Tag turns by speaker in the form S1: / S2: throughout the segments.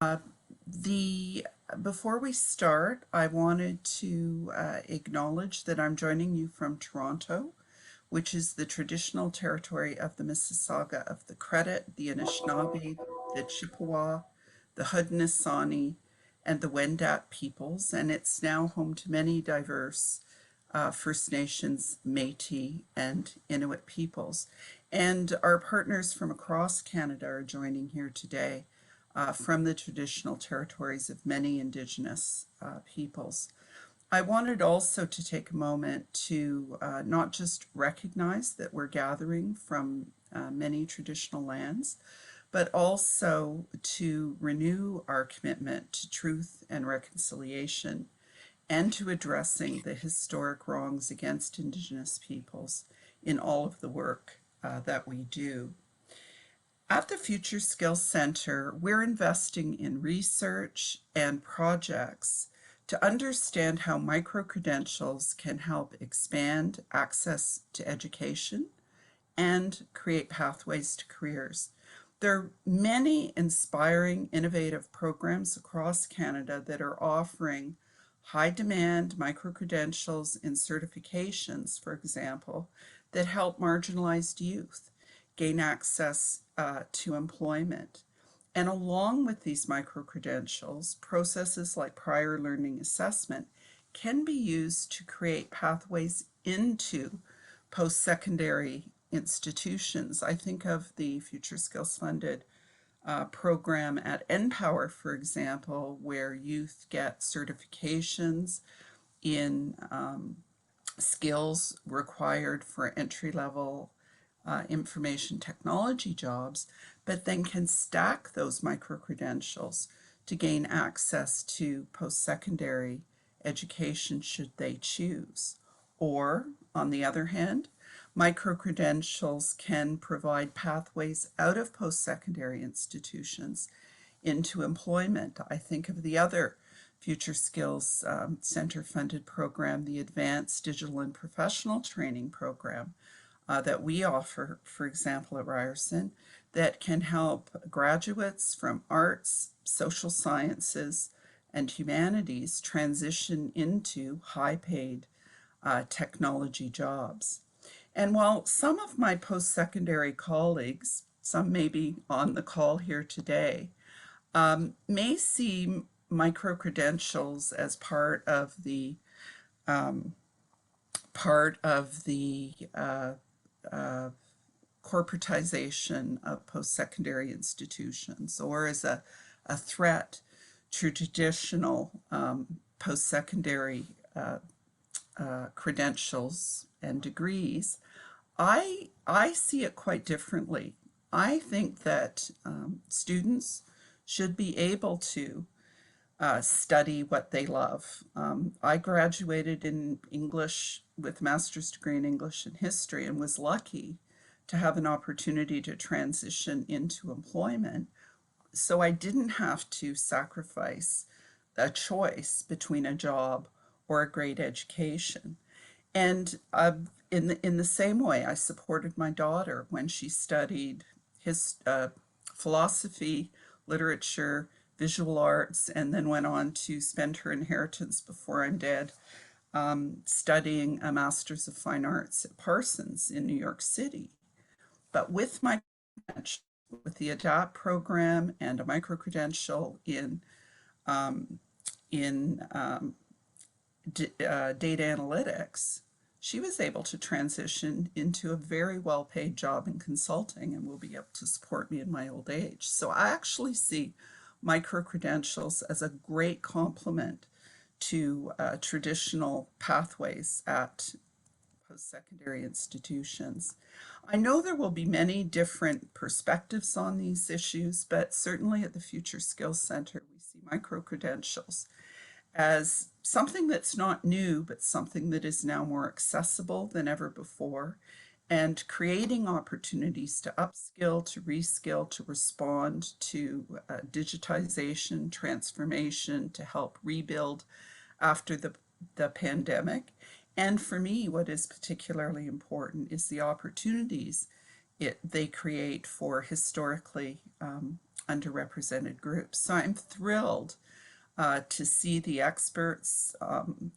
S1: Uh, the Before we start, I wanted to acknowledge that I'm joining you from Toronto, which is the traditional territory of the Mississauga of the Credit, the Anishinaabe, the Chippewa, the Haudenosaunee, and the Wendat peoples, and it's now home to many diverse First Nations, Métis, and Inuit peoples. And our partners from across Canada are joining here today from the traditional territories of many Indigenous peoples. I wanted also to take a moment to not just recognize that we're gathering from many traditional lands, but also to renew our commitment to truth and reconciliation and to addressing the historic wrongs against Indigenous peoples in all of the work that we do. At the Future Skills Center, we're investing in research and projects to understand how microcredentials can help expand access to education and create pathways to careers. There are many inspiring, innovative programs across Canada that are offering high demand microcredentials and certifications, for example, that help marginalized youth gain access to employment. And along with these microcredentials, processes like prior learning assessment can be used to create pathways into post-secondary institutions. I think of the Future Skills Funded program at NPower, for example, where youth get certifications in skills required for entry-level information technology jobs, but then can stack those micro-credentials to gain access to post-secondary education should they choose. Or, on the other hand, micro-credentials can provide pathways out of post-secondary institutions into employment. I think of the other Future Skills Center funded program, the Advanced Digital and Professional Training Program that we offer, for example, at Ryerson, that can help graduates from arts, social sciences, and humanities transition into high-paid technology jobs. And while some of my post-secondary colleagues, some may be on the call here today, may see micro-credentials as part of the corporatization of post-secondary institutions, or as a threat to traditional post-secondary credentials and degrees, I see it quite differently. I think that students should be able to study what they love. I graduated in English with a master's degree in English and history and was lucky to have an opportunity to transition into employment. So I didn't have to sacrifice a choice between a job or a great education. And in the same way, I supported my daughter when she studied philosophy, literature, visual arts, and then went on to spend her inheritance before I'm dead studying a Master's of Fine Arts at Parsons in New York City. But with the ADAPT program and a micro-credential in data analytics, she was able to transition into a very well-paid job in consulting and will be able to support me in my old age. So I actually see micro-credentials as a great complement to traditional pathways at post-secondary institutions. I know there will be many different perspectives on these issues, but certainly at the Future Skills Center, we see micro-credentials as something that's not new, but something that is now more accessible than ever before, and creating opportunities to upskill, to reskill, to respond to digitization, transformation, to help rebuild after the pandemic. And for me, what is particularly important is the opportunities they create for historically underrepresented groups. So I'm thrilled to see the experts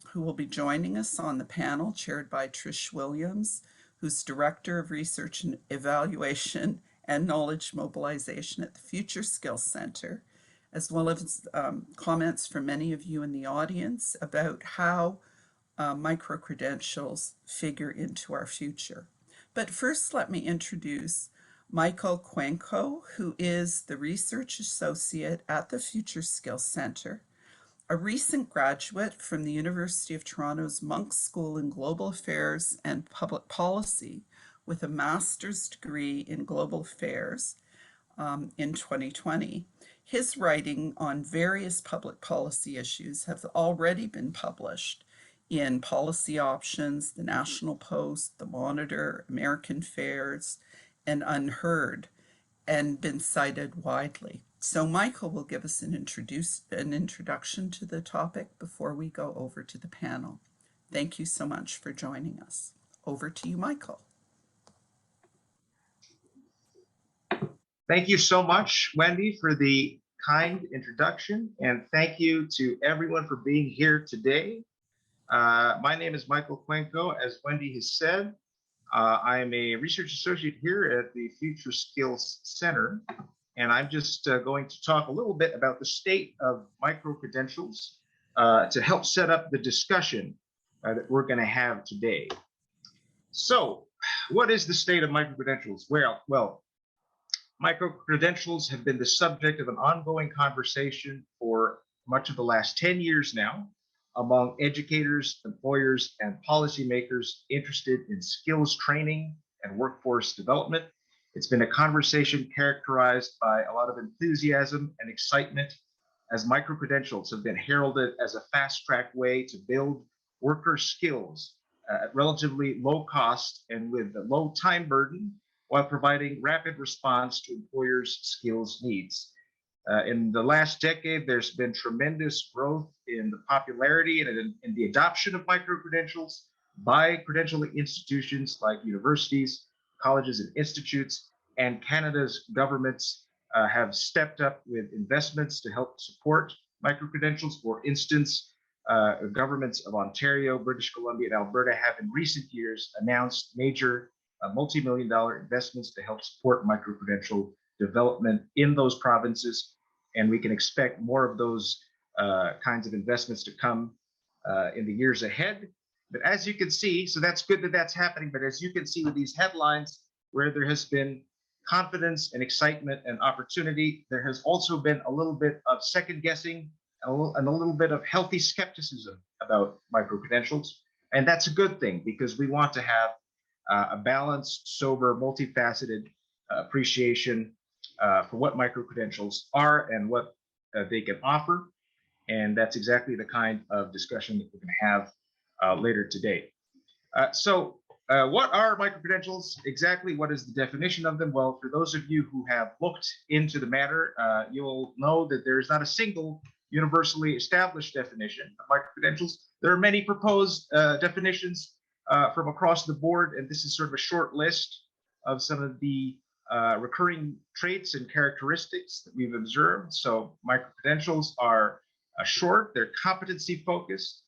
S1: who will be joining us on the panel, chaired by Trish Williams, who's Director of Research and Evaluation and Knowledge Mobilization at the Future Skills Center, as well as comments from many of you in the audience about how microcredentials figure into our future. But first, let me introduce Michael Cuenco, who is the Research Associate at the Future Skills Center, a recent graduate from the University of Toronto's Monk School in Global Affairs and Public Policy with a master's degree in global affairs in 2020. His writing on various public policy issues have already been published in Policy Options, The National Post, The Monitor, American Affairs, and Unheard, and been cited widely. So Michael will give us an introduction to the topic before we go over to the panel. Thank you so much for joining us. Over to you, Michael.
S2: Thank you so much, Wendy, for the kind introduction, and thank you to everyone for being here today. My name is Michael Cuenco. As Wendy has said, I am a research associate here at the Future Skills Center, and I'm just going to talk a little bit about the state of microcredentials to help set up the discussion that we're going to have today. So, what is the state of microcredentials? Well, microcredentials have been the subject of an ongoing conversation for much of the last 10 years now among educators, employers, and policymakers interested in skills training and workforce development. It's been a conversation characterized by a lot of enthusiasm and excitement, as microcredentials have been heralded as a fast-track way to build worker skills at relatively low cost and with a low time burden, while providing rapid response to employers' skills needs. In the last decade, there's been tremendous growth in the popularity and in the adoption of microcredentials by credentialing institutions like universities, colleges, and institutes, and Canada's governments have stepped up with investments to help support microcredentials. For instance, governments of Ontario, British Columbia, and Alberta have in recent years announced major multi-million-dollar investments to help support microcredential development in those provinces, and we can expect more of those kinds of investments to come in the years ahead. But as you can see, so that's good that that's happening, but as you can see with these headlines, where there has been confidence and excitement and opportunity, there has also been a little bit of second guessing and a little bit of healthy skepticism about microcredentials. And that's a good thing, because we want to have a balanced, sober, multifaceted appreciation for what microcredentials are and what they can offer. And that's exactly the kind of discussion that we're going to have later today. So what are microcredentials exactly? What is the definition of them? Well, for those of you who have looked into the matter, you'll know that there is not a single universally established definition of microcredentials. There are many proposed definitions from across the board, and this is sort of a short list of some of the recurring traits and characteristics that we've observed. So microcredentials are short, they're competency focused,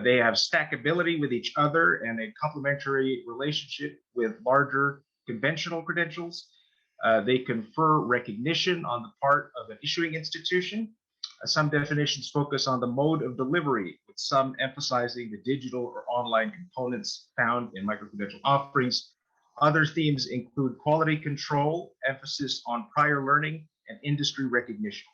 S2: they have stackability with each other and a complementary relationship with larger conventional credentials. They confer recognition on the part of an issuing institution. Some definitions focus on the mode of delivery, with some emphasizing the digital or online components found in microcredential offerings. Other themes include quality control, emphasis on prior learning, and industry recognition.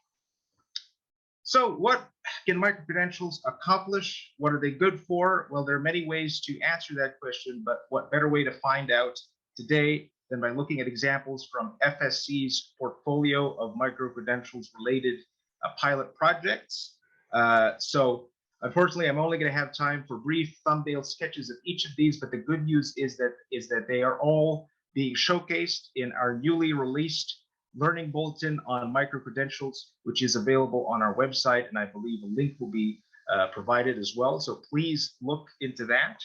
S2: So what can microcredentials accomplish? What are they good for? Well, there are many ways to answer that question, but what better way to find out today than by looking at examples from FSC's portfolio of microcredentials related pilot projects. So unfortunately, I'm only going to have time for brief thumbnail sketches of each of these, but the good news is that they are all being showcased in our newly released learning bulletin on microcredentials, which is available on our website, and I believe a link will be provided as well. So please look into that.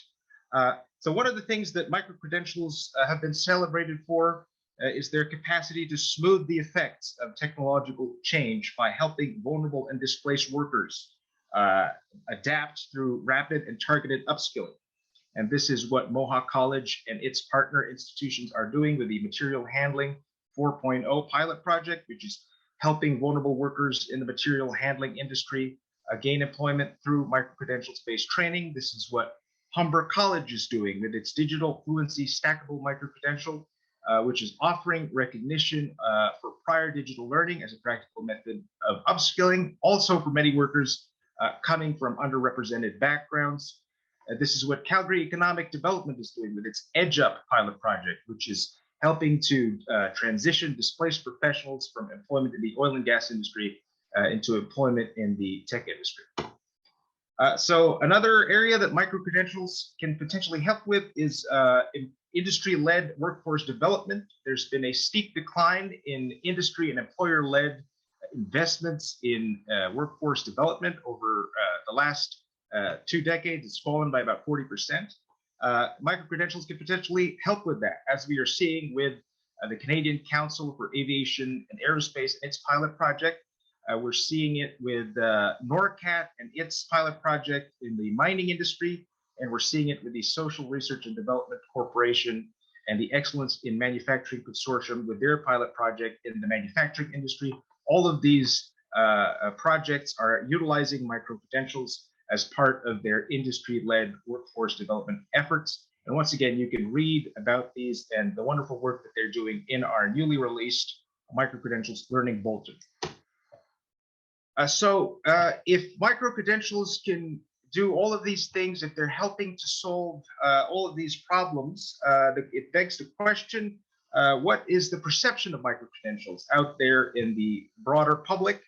S2: So one of the things that microcredentials have been celebrated for is their capacity to smooth the effects of technological change by helping vulnerable and displaced workers adapt through rapid and targeted upskilling. And this is what Mohawk College and its partner institutions are doing with the Material Handling 4.0 pilot project, which is helping vulnerable workers in the material handling industry gain employment through microcredentials-based training. This is what Humber College is doing with its digital fluency stackable microcredential, which is offering recognition for prior digital learning as a practical method of upskilling, also for many workers coming from underrepresented backgrounds. This is what Calgary Economic Development is doing with its Edge Up pilot project, which is helping to transition displaced professionals from employment in the oil and gas industry into employment in the tech industry. So another area that microcredentials can potentially help with is industry-led workforce development. There's been a steep decline in industry and employer-led investments in workforce development over the last 2 decades. It's fallen by about 40%. Microcredentials can potentially help with that, as we are seeing with the Canadian Council for Aviation and Aerospace and its pilot project. We're seeing it with NORCAT and its pilot project in the mining industry, and we're seeing it with the Social Research and Development Corporation and the Excellence in Manufacturing Consortium with their pilot project in the manufacturing industry. All of these projects are utilizing microcredentials as part of their industry-led workforce development efforts. And once again, you can read about these and the wonderful work that they're doing in our newly released Microcredentials Learning Bulletin. So if microcredentials can do all of these things, if they're helping to solve all of these problems, it begs the question, what is the perception of microcredentials out there in the broader public?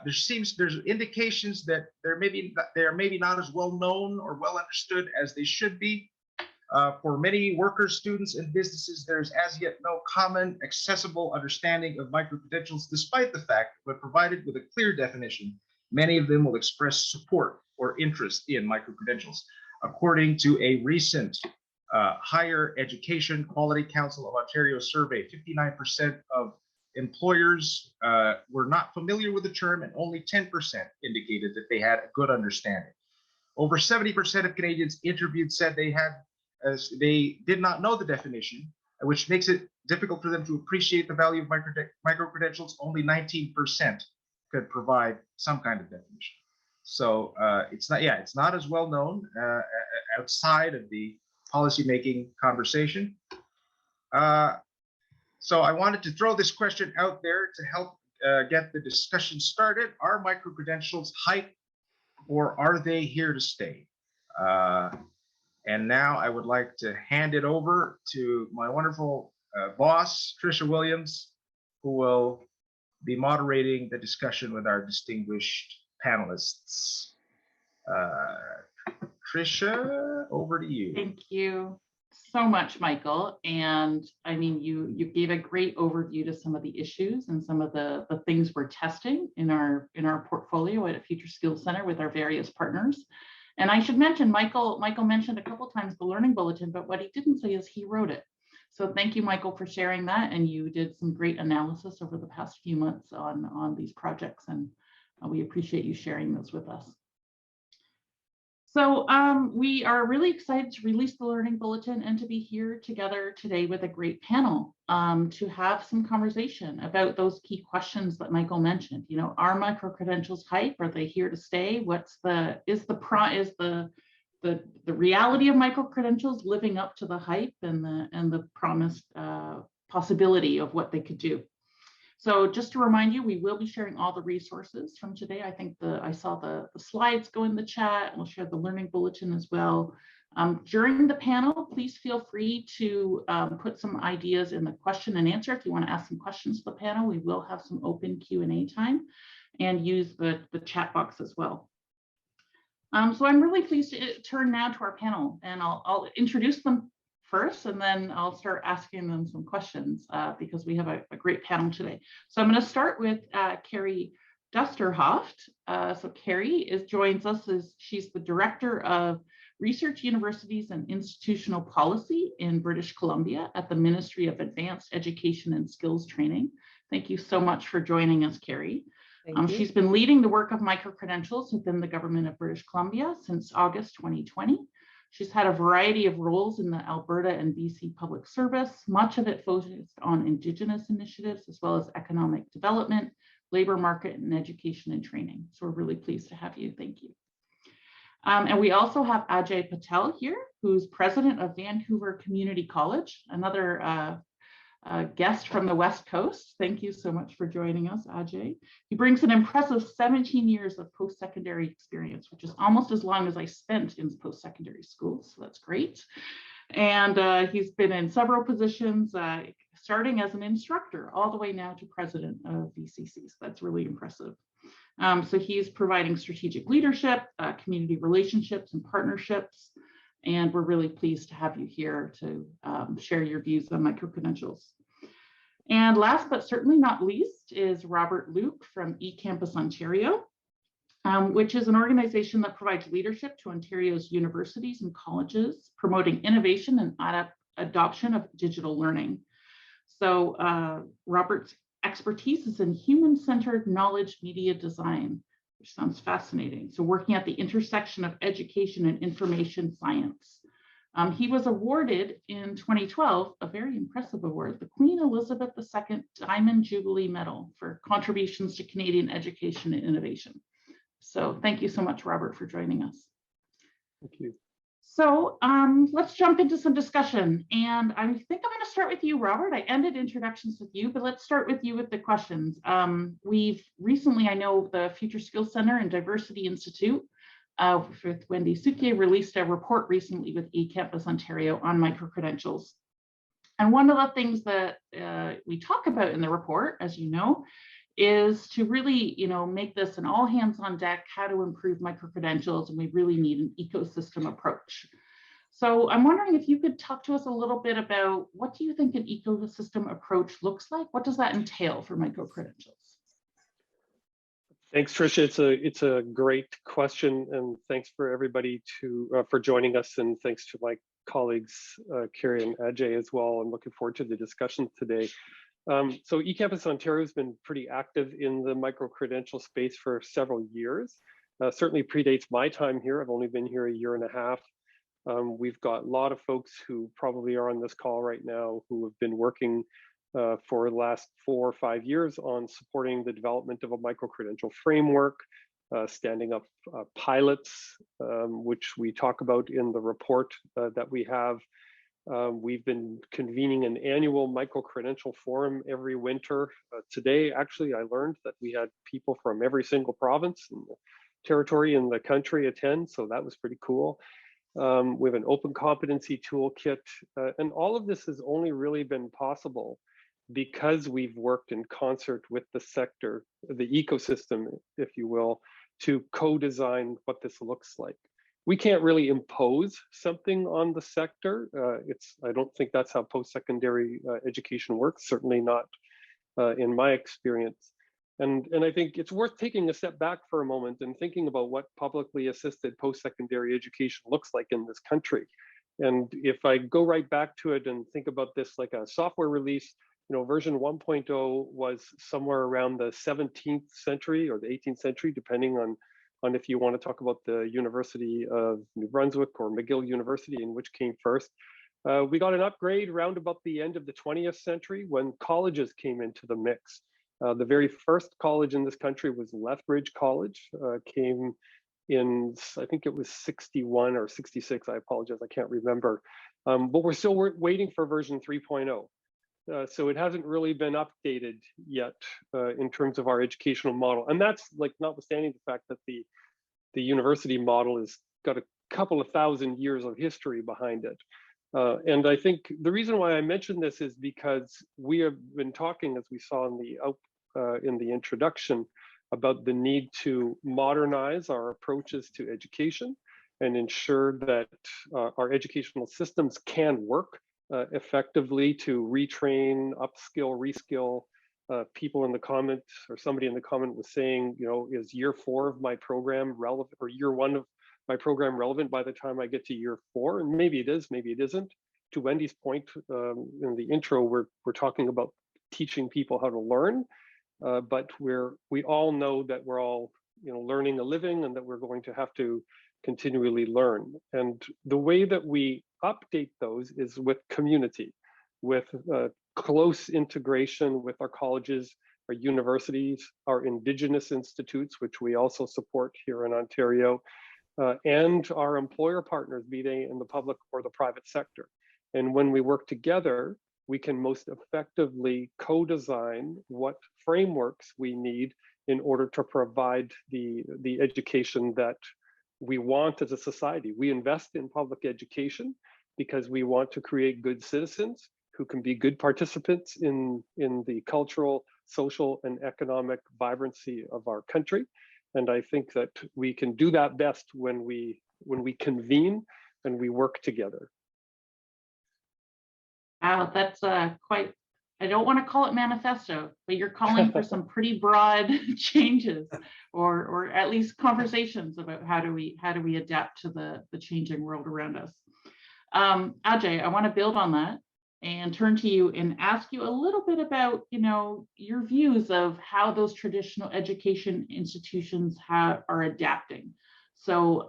S2: There's indications that they're maybe not as well known or well understood as they should be. For many workers, students, and businesses, there's as yet no common, accessible understanding of microcredentials, despite the fact that when provided with a clear definition, many of them will express support or interest in microcredentials. According to a recent Higher Education Quality Council of Ontario survey, 59% of employers were not familiar with the term, and only 10% indicated that they had a good understanding. Over 70% of Canadians interviewed said they did not know the definition, which makes it difficult for them to appreciate the value of microcredentials. Only 19% could provide some kind of definition. So it's not as well known outside of the policymaking conversation. So I wanted to throw this question out there to help get the discussion started. Are microcredentials hype, or are they here to stay? And now I would like to hand it over to my wonderful boss, Tricia Williams, who will be moderating the discussion with our distinguished panelists. Tricia, over to you.
S3: Thank you so much, Michael. And I mean, you gave a great overview to some of the issues and some of the things we're testing in our portfolio at Future Skills Center with our various partners. And I should mention, Michael mentioned a couple of times the Learning Bulletin, but what he didn't say is he wrote it. So thank you, Michael, for sharing that. And you did some great analysis over the past few months on these projects, and we appreciate you sharing those with us. So we are really excited to release the Learning Bulletin and to be here together today with a great panel to have some conversation about those key questions that Michael mentioned. You know, are microcredentials hype? Are they here to stay? Is the reality of microcredentials living up to the hype and the promised possibility of what they could do? So just to remind you, we will be sharing all the resources from today. I think I saw the slides go in the chat, and we'll share the Learning Bulletin as well. During the panel, please feel free to put some ideas in the question and answer. If you want to ask some questions to the panel, we will have some open Q&A time, and use the chat box as well. So I'm really pleased to turn now to our panel, and I'll introduce them first, and then I'll start asking them some questions because we have a great panel today. So I'm going to start with Carrie Dusterhoft. So Carrie joins us as she's the Director of Research Universities and Institutional Policy in British Columbia at the Ministry of Advanced Education and Skills Training. Thank you so much for joining us, Carrie. She's been leading the work of microcredentials within the government of British Columbia since August 2020. She's had a variety of roles in the Alberta and BC public service, much of it focused on Indigenous initiatives, as well as economic development, labor market, and education and training. So we're really pleased to have you. Thank you. And we also have Ajay Patel here, who's president of Vancouver Community College, another guest from the West Coast. Thank you so much for joining us, Ajay. He brings an impressive 17 years of post-secondary experience, which is almost as long as I spent in post-secondary schools, so that's great. And he's been in several positions, starting as an instructor all the way now to president of VCC, so that's really impressive. So he's providing strategic leadership, community relationships and partnerships, and we're really pleased to have you here to share your views on microcredentials. And last but certainly not least is Robert Luke from eCampus Ontario, which is an organization that provides leadership to Ontario's universities and colleges, promoting innovation and adoption of digital learning. So Robert's expertise is in human-centered knowledge media design, which sounds fascinating. So working at the intersection of education and information science. He was awarded in 2012, a very impressive award, the Queen Elizabeth II Diamond Jubilee Medal for contributions to Canadian education and innovation. So thank you so much, Robert, for joining us.
S4: Thank you.
S3: So let's jump into some discussion. And I think I'm going to start with you, Robert. I ended introductions with you, but let's start with you with the questions. We've recently, I know the Future Skills Center and Diversity Institute with Wendy Sukier released a report recently with eCampus Ontario on microcredentials. And one of the things that we talk about in the report, as you know, is to really, make this an all hands on deck, how to improve microcredentials, and we really need an ecosystem approach. So I'm wondering if you could talk to us a little bit about what do you think an ecosystem approach looks like? What does that entail for microcredentials?
S4: Thanks, Tricia. It's a great question, and thanks for everybody for joining us, and thanks to my colleagues Carrie and Ajay as well. I'm looking forward to the discussion today. So eCampus Ontario has been pretty active in the microcredential space for several years. Certainly predates my time here. I've only been here a year and a half. We've got a lot of folks who probably are on this call right now who have been working for the last 4 or 5 years on supporting the development of a microcredential framework, standing up pilots, which we talk about in the report that we have. We've been convening an annual microcredential forum every winter. Today, actually, I learned that we had people from every single province and territory in the country attend, so that was pretty cool. We have an open competency toolkit, and all of this has only really been possible because we've worked in concert with the sector, the ecosystem, if you will, to co-design what this looks like. We can't really impose something on the sector. I don't think that's how post-secondary education works, certainly not in my experience. And I think it's worth taking a step back for a moment and thinking about what publicly assisted post-secondary education looks like in this country. And if I go right back to it and think about this like a software release, version 1.0 was somewhere around the 17th century or the 18th century, depending on if you want to talk about the University of New Brunswick or McGill University, and which came first. We got an upgrade around about the end of the 20th century when colleges came into the mix. The very first college in this country was Lethbridge College, came in, I think it was 61 or 66, I apologize, I can't remember. But we're still waiting for version 3.0. So it hasn't really been updated yet in terms of our educational model. And that's like notwithstanding the fact that the university model has got a couple of thousand years of history behind it. And I think the reason why I mention this is because we have been talking, as we saw in the introduction, about the need to modernize our approaches to education and ensure that our educational systems can work effectively to retrain, upskill, reskill people in the comment, or somebody in the comment was saying, is year 4 of my program relevant, or year 1 of my program relevant by the time I get to year 4? And maybe it is, maybe it isn't. To Wendy's point in the intro, we're talking about teaching people how to learn, but we all know that we're all learning a living, and that we're going to have to continually learn. And the way that we update those is with community, with close integration with our colleges, our universities, our Indigenous institutes, which we also support here in Ontario, and our employer partners, be they in the public or the private sector. And when we work together, we can most effectively co-design what frameworks we need in order to provide the education that we want as a society. We invest in public education because we want to create good citizens who can be good participants in the cultural, social, and economic vibrancy of our country. And I think that we can do that best when we convene and we work together.
S3: Wow, that's quite, I don't want to call it manifesto, but you're calling for some pretty broad changes, or at least conversations about how do we adapt to the changing world around us. Ajay, I want to build on that and turn to you and ask you a little bit about, your views of how those traditional education institutions are adapting. So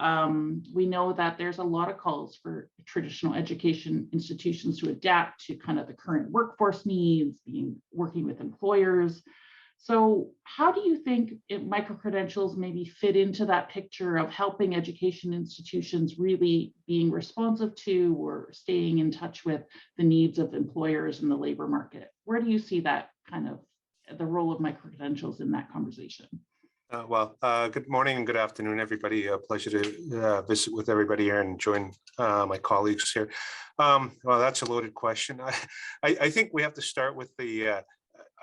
S3: we know that there's a lot of calls for traditional education institutions to adapt to kind of the current workforce needs, working with employers. So how do you think microcredentials maybe fit into that picture of helping education institutions really being responsive to or staying in touch with the needs of employers in the labor market? Where do you see that kind of the role of microcredentials in that conversation?
S5: Good morning and good afternoon, everybody. A pleasure to visit with everybody here and join my colleagues here. Well, that's a loaded question. I think we have to start with the,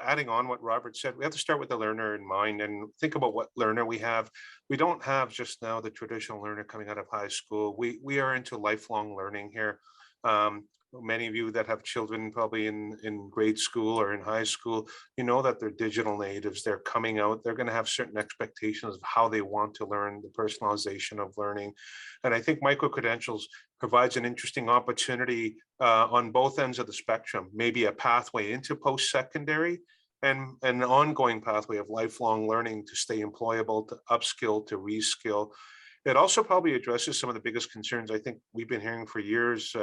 S5: adding on what Robert said, we have to start with the learner in mind and think about what learner we have. We don't have just now the traditional learner coming out of high school. We are into lifelong learning here. Many of you that have children probably in grade school or in high school, you know that they're digital natives. They're coming out, they're going to have certain expectations of how they want to learn, the personalization of learning. And I think microcredentials provides an interesting opportunity on both ends of the spectrum, maybe a pathway into post-secondary and an ongoing pathway of lifelong learning to stay employable, to upskill, to reskill. It also probably addresses some of the biggest concerns I think we've been hearing for years,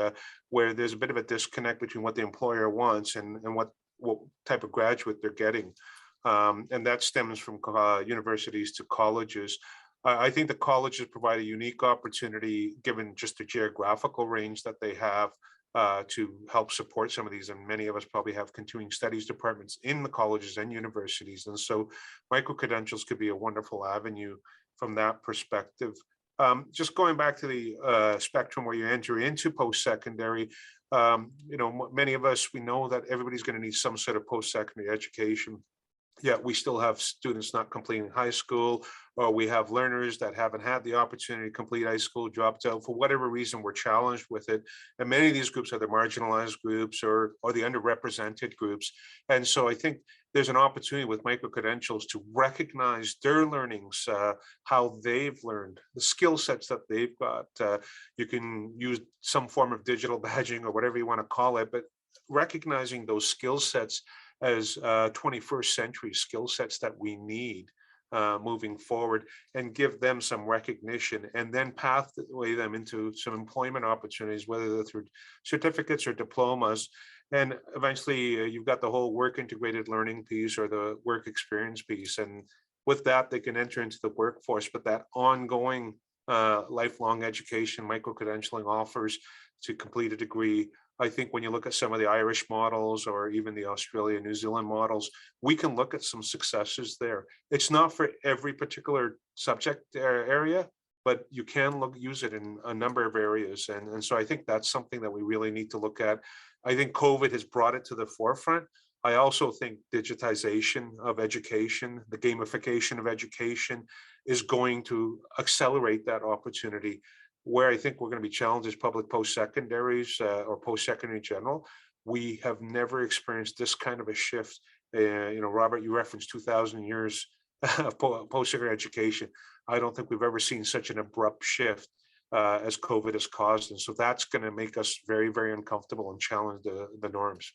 S5: where there's a bit of a disconnect between what the employer wants and what type of graduate they're getting. And that stems from universities to colleges. I think the colleges provide a unique opportunity, given just the geographical range that they have, to help support some of these. And many of us probably have continuing studies departments in the colleges and universities. And so microcredentials could be a wonderful avenue from that perspective. Just going back to the spectrum where you enter into post-secondary, many of us, we know that everybody's going to need some sort of post-secondary education. Yet we still have students not completing high school, or we have learners that haven't had the opportunity to complete high school, dropped out for whatever reason. We're challenged with it, and many of these groups are the marginalized groups or the underrepresented groups. And so I think there's an opportunity with microcredentials to recognize their learnings, how they've learned, the skill sets that they've got. You can use some form of digital badging or whatever you want to call it, but recognizing those skill sets as 21st century skill sets that we need moving forward, and give them some recognition, and then pathway them into some employment opportunities, whether they're through certificates or diplomas. And eventually you've got the whole work integrated learning piece or the work experience piece. And with that, they can enter into the workforce, but that ongoing lifelong education microcredentialing offers to complete a degree. I think when you look at some of the Irish models or even the Australia, New Zealand models, we can look at some successes there. It's not for every particular subject area, but you can use it in a number of areas. And so I think that's something that we really need to look at. I think COVID has brought it to the forefront. I also think digitization of education, the gamification of education is going to accelerate that opportunity. Where I think we're going to be challenged is public post-secondaries or post-secondary in general. We have never experienced this kind of a shift. Robert, you referenced 2,000 years of post-secondary education. I don't think we've ever seen such an abrupt shift. as COVID has caused. And so that's going to make us very, very uncomfortable and challenge the norms.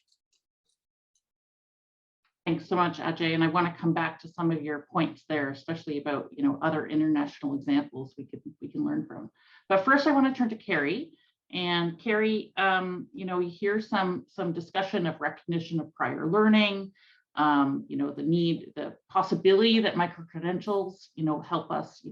S3: Thanks so much, Ajay. And I want to come back to some of your points there, especially about, other international examples we can learn from. But first, I want to turn to Carrie. And Carrie, you hear some discussion of recognition of prior learning, the possibility that microcredentials, help us,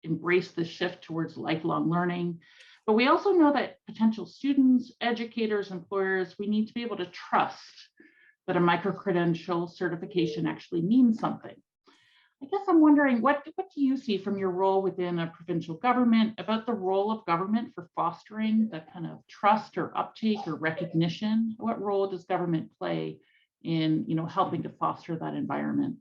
S3: embrace the shift towards lifelong learning. But we also know that potential students, educators, employers, we need to be able to trust that a microcredential certification actually means something. I guess I'm wondering, what do you see from your role within a provincial government about the role of government for fostering that kind of trust or uptake or recognition? What role does government play in, helping to foster that environment?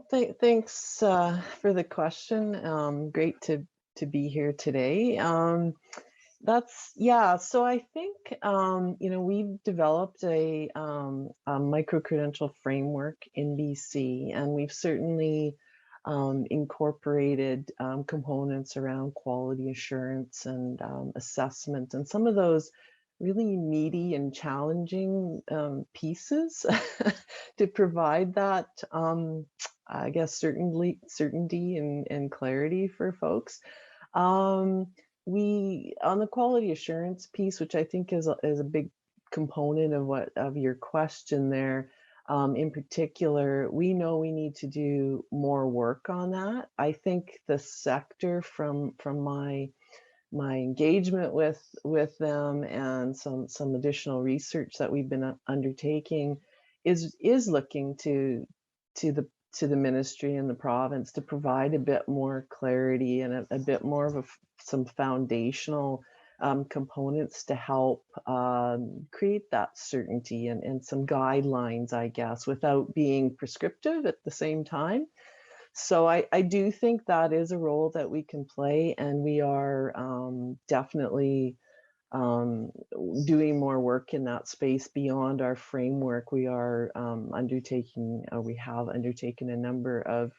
S6: Thanks for the question. Great to be here today. So I think we've developed a microcredential framework in BC, and we've certainly incorporated components around quality assurance and assessment, and some of those really meaty and challenging pieces to provide that I guess certainty and clarity for folks. We, on the quality assurance piece, which I think is a big component of your question there, in particular, we know we need to do more work on that. I think the sector, from my engagement with them and some additional research that we've been undertaking, is looking to the ministry and the province to provide a bit more clarity and a bit more of some foundational components to help create that certainty and some guidelines, I guess, without being prescriptive at the same time. So I do think that is a role that we can play, and we are definitely doing more work in that space beyond our framework. We are we have undertaken a number of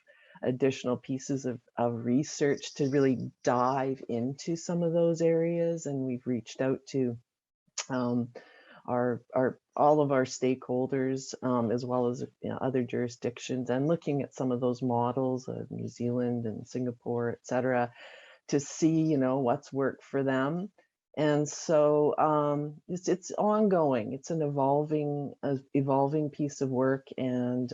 S6: additional pieces of research to really dive into some of those areas, and we've reached out to all of our stakeholders, as well as other jurisdictions, and looking at some of those models of New Zealand and Singapore, et cetera, to see what's worked for them. And so it's ongoing. It's an evolving piece of work, and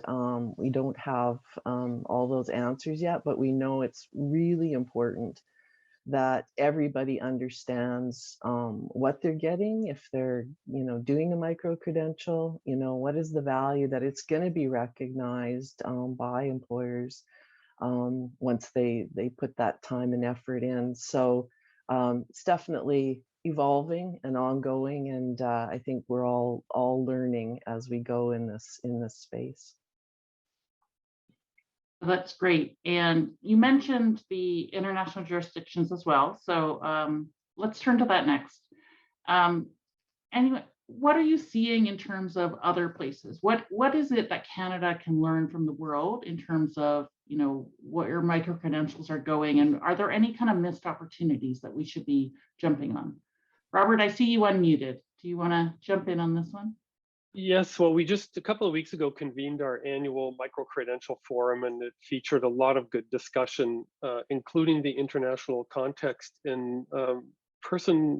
S6: we don't have all those answers yet, but we know it's really important that everybody understands what they're getting if they're doing a micro-credential. What is the value that it's going to be recognized by employers once they put that time and effort in. So it's definitely evolving and ongoing, and I think we're all learning as we go in this space.
S3: That's great. And you mentioned the international jurisdictions as well. So let's turn to that next. Anyway, what are you seeing in terms of other places? What is it that Canada can learn from the world in terms of where micro-credentials are going, and are there any kind of missed opportunities that we should be jumping on? Robert, I see you unmuted. Do you want to jump in on this one?
S4: Yes, well, we just a couple of weeks ago convened our annual micro-credential forum, and it featured a lot of good discussion, including the international context. And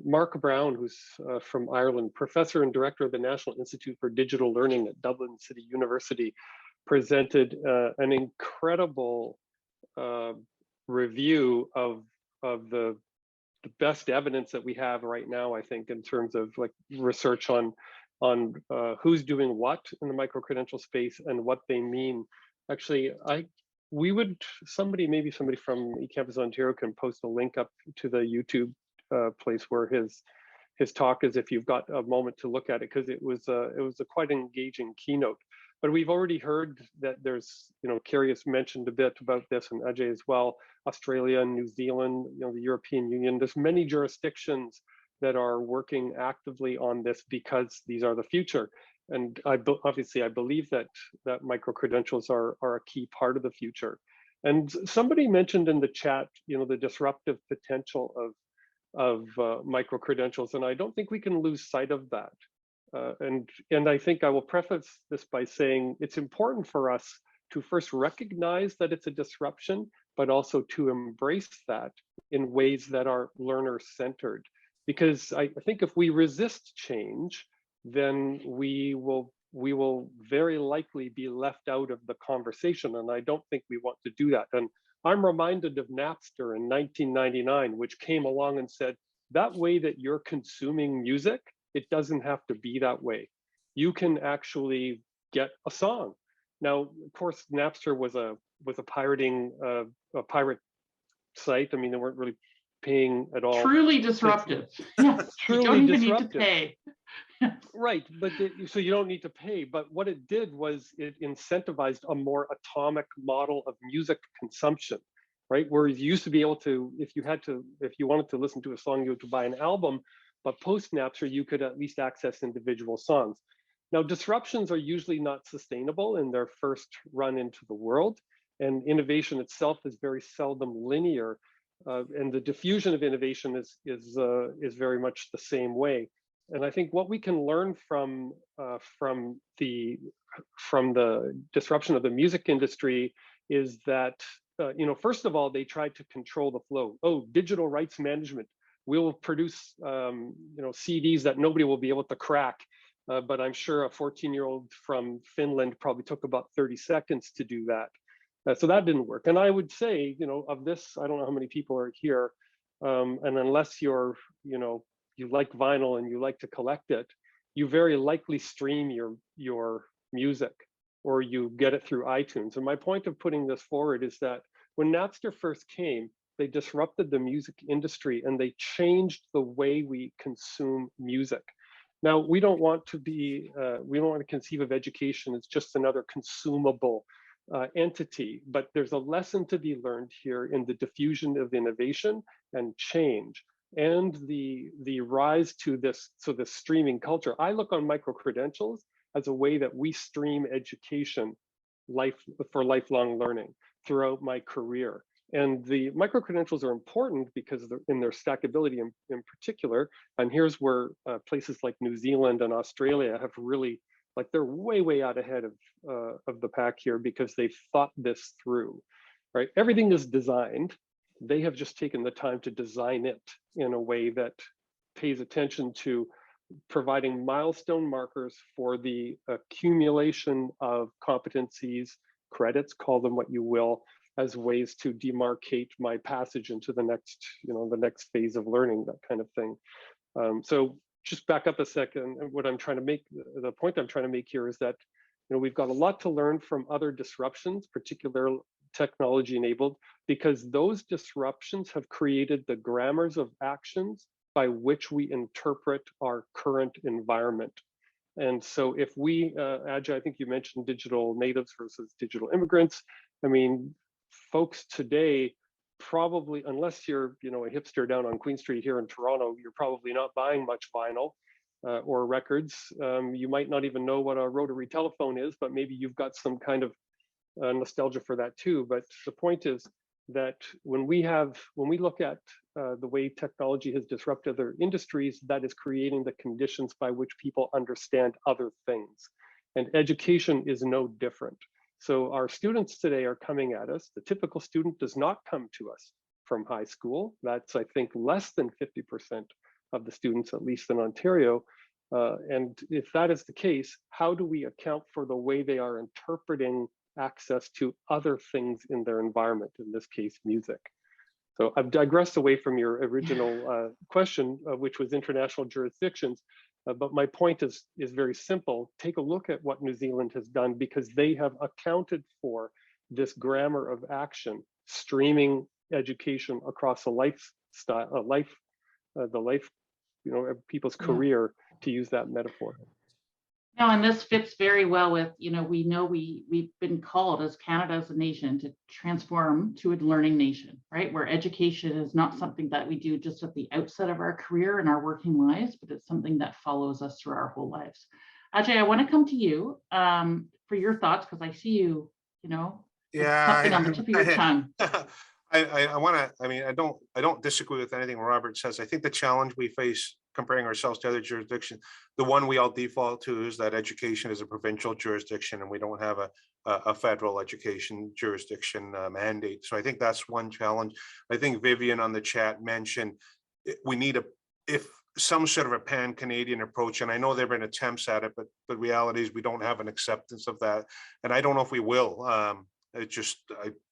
S4: Mark Brown, who's from Ireland, professor and director of the National Institute for Digital Learning at Dublin City University, presented an incredible review of the best evidence that we have right now, I think, in terms of research on who's doing what in the micro-credential space and what they mean. Actually, maybe somebody from eCampus Ontario can post a link up to the YouTube place where his talk is, if you've got a moment to look at it, because it was a quite engaging keynote. But we've already heard that there's, Carrie has mentioned a bit about this, and Ajay as well, Australia and New Zealand, the European Union. There's many jurisdictions that are working actively on this because these are the future. And obviously I believe that micro-credentials are a key part of the future. And somebody mentioned in the chat, the disruptive potential of micro-credentials, and I don't think we can lose sight of that. And I think I will preface this by saying it's important for us to first recognize that it's a disruption, but also to embrace that in ways that are learner-centered. Because I think if we resist change, then we will very likely be left out of the conversation, and I don't think we want to do that. And I'm reminded of Napster in 1999, which came along and said, that way that you're consuming music, it doesn't have to be that way. You can actually get a song. Now, of course, Napster was a pirating a pirate site. I mean, they weren't really paying at all.
S3: Truly disruptive. Yes,
S4: truly
S3: you don't even
S4: disruptive.
S3: need to pay.
S4: Right, but so you don't need to pay. But what it did was it incentivized a more atomic model of music consumption, right? Whereas you used to be able to, if you wanted to listen to a song, you had to buy an album. But post Napster, you could at least access individual songs. Now, disruptions are usually not sustainable in their first run into the world, and innovation itself is very seldom linear. And the diffusion of innovation is very much the same way. And I think what we can learn from the disruption of the music industry is that first of all, they tried to control the flow. Oh, digital rights management. We'll produce CDs that nobody will be able to crack. But I'm sure a 14-year-old from Finland probably took about 30 seconds to do that. So that didn't work. And I would say, of this, I don't know how many people are here, and unless you like vinyl and you like to collect it, you very likely stream your music, or you get it through iTunes. And my point of putting this forward is that when Napster first came, they disrupted the music industry and they changed the way we consume music. Now, we don't want to conceive of education as just another consumable entity, but there's a lesson to be learned here in the diffusion of innovation and change, and the rise to this streaming culture. I look on micro-credentials as a way that we stream education for lifelong learning throughout my career. And the micro-credentials are important because in their stackability in particular, and here's where places like New Zealand and Australia have really, they're way out ahead of the pack here because they've thought this through, right? Everything is designed. They have just taken the time to design it in a way that pays attention to providing milestone markers for the accumulation of competencies, credits, call them what you will, as ways to demarcate my passage into the next, the next phase of learning, that kind of thing. So just back up a second. What I'm trying to make, the point I'm trying to make here is that, we've got a lot to learn from other disruptions, particularly technology enabled, because those disruptions have created the grammars of actions by which we interpret our current environment. And so if we, Ajay, I think you mentioned digital natives versus digital immigrants. I mean, folks today probably, unless you're a hipster down on Queen Street here in Toronto, you're probably not buying much vinyl or records. You might not even know what a rotary telephone is, but maybe you've got some kind of nostalgia for that too. But the point is that when we look at the way technology has disrupted other industries, that is creating the conditions by which people understand other things. And education is no different. So our students today are coming at us. The typical student does not come to us from high school. That's, I think, less than 50% of the students, at least in Ontario. And if that is the case, how do we account for the way they are interpreting access to other things in their environment, in this case, music? So I've digressed away from your original question, which was international jurisdictions. But my point is very simple. Take a look at what New Zealand has done, because they have accounted for this grammar of action, streaming education across a lifestyle, people's career, to use that metaphor.
S3: No, and this fits very well with, we've been called as Canada as a nation to transform to a learning nation, right? Where education is not something that we do just at the outset of our career and our working lives, but it's something that follows us through our whole lives. Ajay, I want to come to you for your thoughts, because I see you, Something on the tip of your tongue.
S5: I want to, I mean, I don't disagree with anything Robert says. I think the challenge we face comparing ourselves to other jurisdictions, the one we all default to is that education is a provincial jurisdiction and we don't have a federal education jurisdiction mandate. So I think that's one challenge. I think Vivian on the chat mentioned we need if some sort of a pan-Canadian approach, and I know there have been attempts at it, but the reality is we don't have an acceptance of that, and I don't know if we will. It just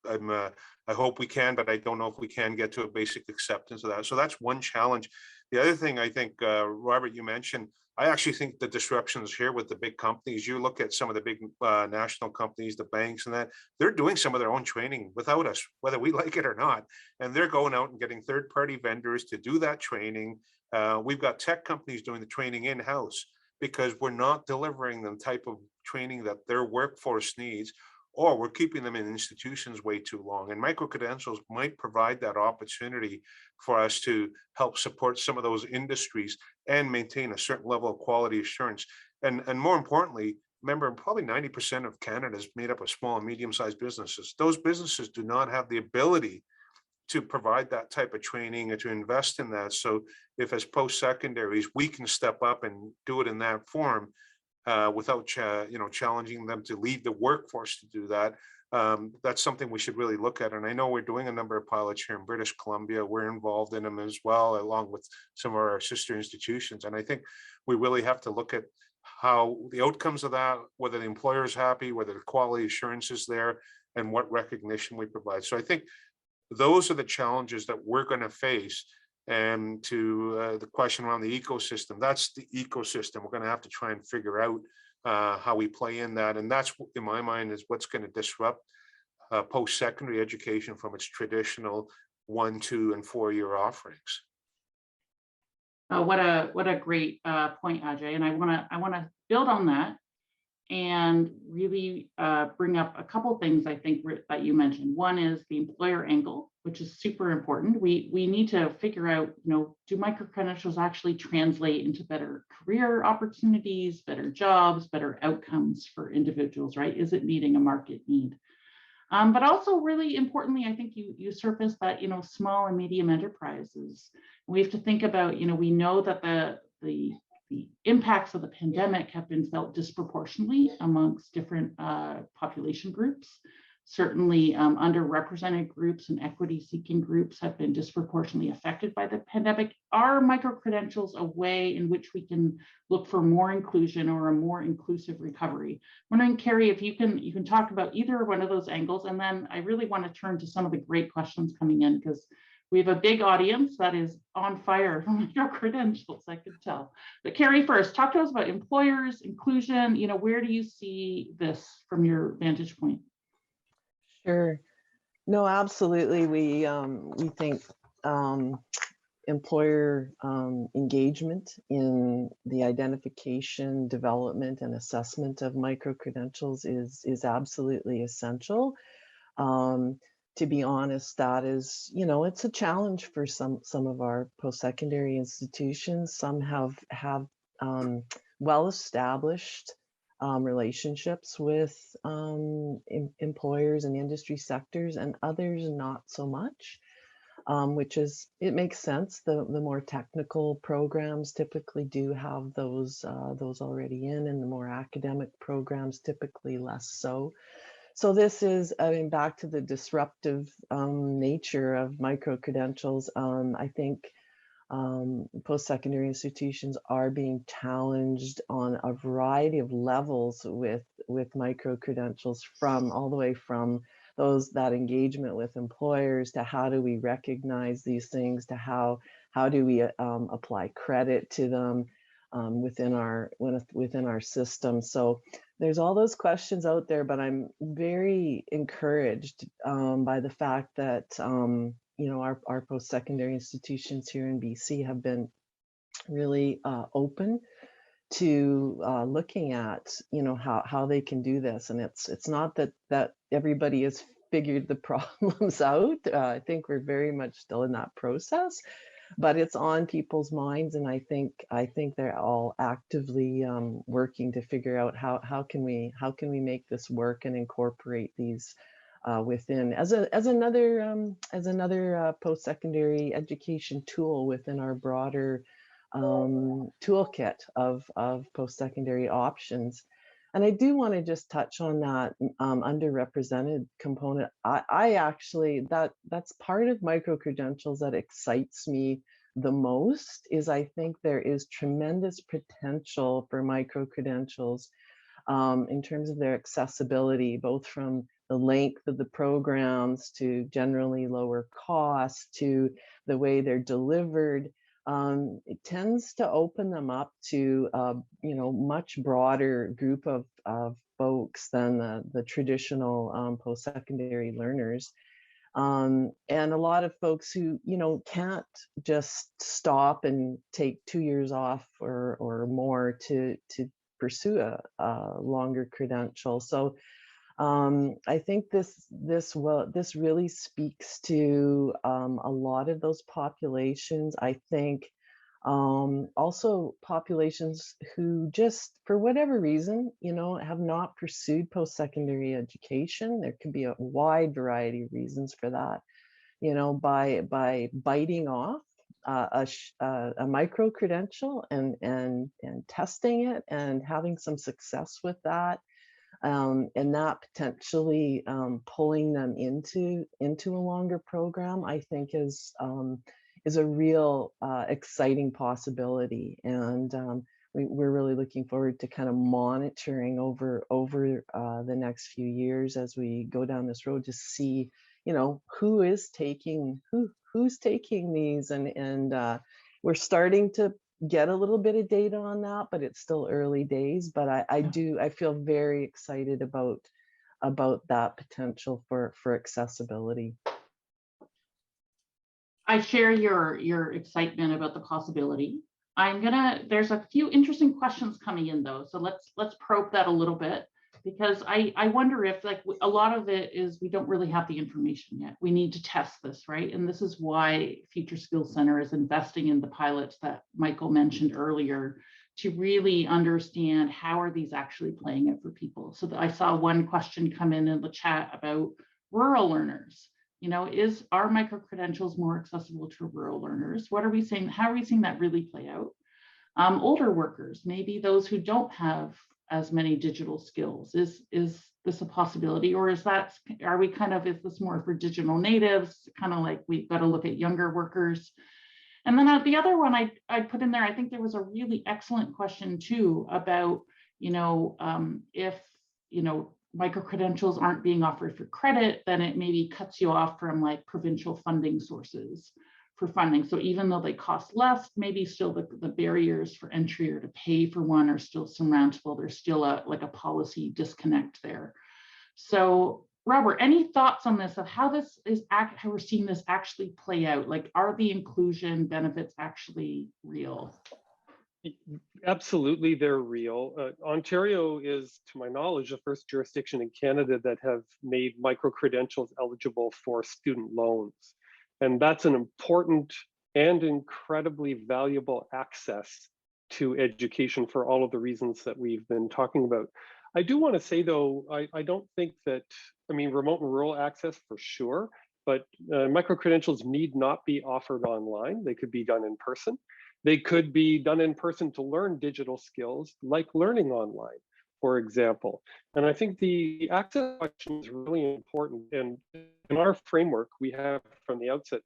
S5: I hope we can, but I don't know if we can get to a basic acceptance of that. So that's one challenge. The other thing I think, Robert, you mentioned, I actually think the disruptions here with the big companies, you look at some of the big national companies, the banks and that, they're doing some of their own training without us, whether we like it or not. And they're going out and getting third-party vendors to do that training. We've got tech companies doing the training in-house because we're not delivering the type of training that their workforce needs, or we're keeping them in institutions way too long. And microcredentials might provide that opportunity for us to help support some of those industries and maintain a certain level of quality assurance. And more importantly, remember, probably 90% of Canada is made up of small and medium-sized businesses. Those businesses do not have the ability to provide that type of training and to invest in that. So if as post-secondaries, we can step up and do it in that form, without challenging them to leave the workforce to do that. That's something we should really look at. And I know we're doing a number of pilots here in British Columbia. We're involved in them as well, along with some of our sister institutions. And I think we really have to look at how the outcomes of that, whether the employer is happy, whether the quality assurance is there, and what recognition we provide. So I think those are the challenges that we're going to face. And to the question around the ecosystem, that's the ecosystem. We're going to have to try and figure out how we play in that. And that's, in my mind, is what's going to disrupt post-secondary education from its traditional 1, 2, and 4-year offerings.
S3: What a great point, Ajay. And I want to build on that and really bring up a couple things I think that you mentioned. One is the employer angle, which is super important. We need to figure out, do microcredentials actually translate into better career opportunities, better jobs, better outcomes for individuals, right? Is it meeting a market need? But also really importantly, I think you surfaced that, small and medium enterprises. We have to think about, we know that the impacts of the pandemic have been felt disproportionately amongst different population groups. Certainly underrepresented groups and equity-seeking groups have been disproportionately affected by the pandemic. Are microcredentials a way in which we can look for more inclusion or a more inclusive recovery? I'm wondering, Carrie, if you can talk about either one of those angles, and then I really want to turn to some of the great questions coming in, because we have a big audience that is on fire for microcredentials, I could tell. But Carrie, first, talk to us about employers, inclusion. Where do you see this from your vantage point?
S6: Sure. No, absolutely. We think employer engagement in the identification, development, and assessment of microcredentials is absolutely essential. To be honest, that is, it's a challenge for some of our post-secondary institutions. Some have well-established relationships with employers and industry sectors, and others not so much, it makes sense. The more technical programs typically do have those already in, and the more academic programs typically less so. So this is, back to the disruptive nature of microcredentials. I think post-secondary institutions are being challenged on a variety of levels with microcredentials, from all the way from that engagement with employers to how do we recognize these things, to how do we apply credit to them within our system. So there's all those questions out there, but I'm very encouraged by the fact that our post-secondary institutions here in BC have been really open to looking at how they can do this. And it's not that everybody has figured the problems out. I think we're very much still in that process, but it's on people's minds, and I think they're all actively working to figure out how can we make this work and incorporate these within as another post-secondary education tool within our broader toolkit of post-secondary options. And I do want to just touch on that underrepresented component. I actually, that's part of micro-credentials that excites me the most, is I think there is tremendous potential for micro-credentials in terms of their accessibility, both from the length of the programs to generally lower costs to the way they're delivered. It tends to open them up to much broader group of folks than the traditional post-secondary learners. And a lot of folks who can't just stop and take 2 years off or more to pursue a longer credential. So I think this really speaks to a lot of those populations. I think also populations who just, for whatever reason, have not pursued post-secondary education. There could be a wide variety of reasons for that. By biting off a micro credential and testing it and having some success with that. And that potentially pulling them into a longer program, I think is a real exciting possibility. And we're really looking forward to kind of monitoring over the next few years as we go down this road to see, who's taking these, and we're starting to get a little bit of data on that, but it's still early days. But I feel very excited about that potential for accessibility.
S3: I share your excitement about the possibility. There's a few interesting questions coming in though, so let's probe that a little bit, because I wonder if, like, a lot of it is we don't really have the information yet. We need to test this, right? And this is why Future Skills Center is investing in the pilots that Michael mentioned earlier, to really understand how are these actually playing out for people. So I saw one question come in the chat about rural learners. Are micro-credentials more accessible to rural learners? What are we saying? How are we seeing that really play out? Older workers, maybe those who don't have as many digital skills. Is this a possibility, or is this more for digital natives? Kind of like we've got to look at younger workers. And then the other one I put in there, I think there was a really excellent question too about, if, micro-credentials aren't being offered for credit, then it maybe cuts you off from like provincial funding sources for funding. So even though they cost less, maybe still the barriers for entry or to pay for one are still surmountable. There's still a policy disconnect there. So Robert, any thoughts on this, of how we're seeing this actually play out? Like, are the inclusion benefits actually real?
S4: Absolutely, they're real. Ontario is, to my knowledge, the first jurisdiction in Canada that have made micro-credentials eligible for student loans. And that's an important and incredibly valuable access to education for all of the reasons that we've been talking about. I do want to say, though, I don't think that, remote and rural access for sure, but micro-credentials need not be offered online. They could be done in person. They could be done in person to learn digital skills, like learning online, for example. And I think the access question is really important. And in our framework, we have from the outset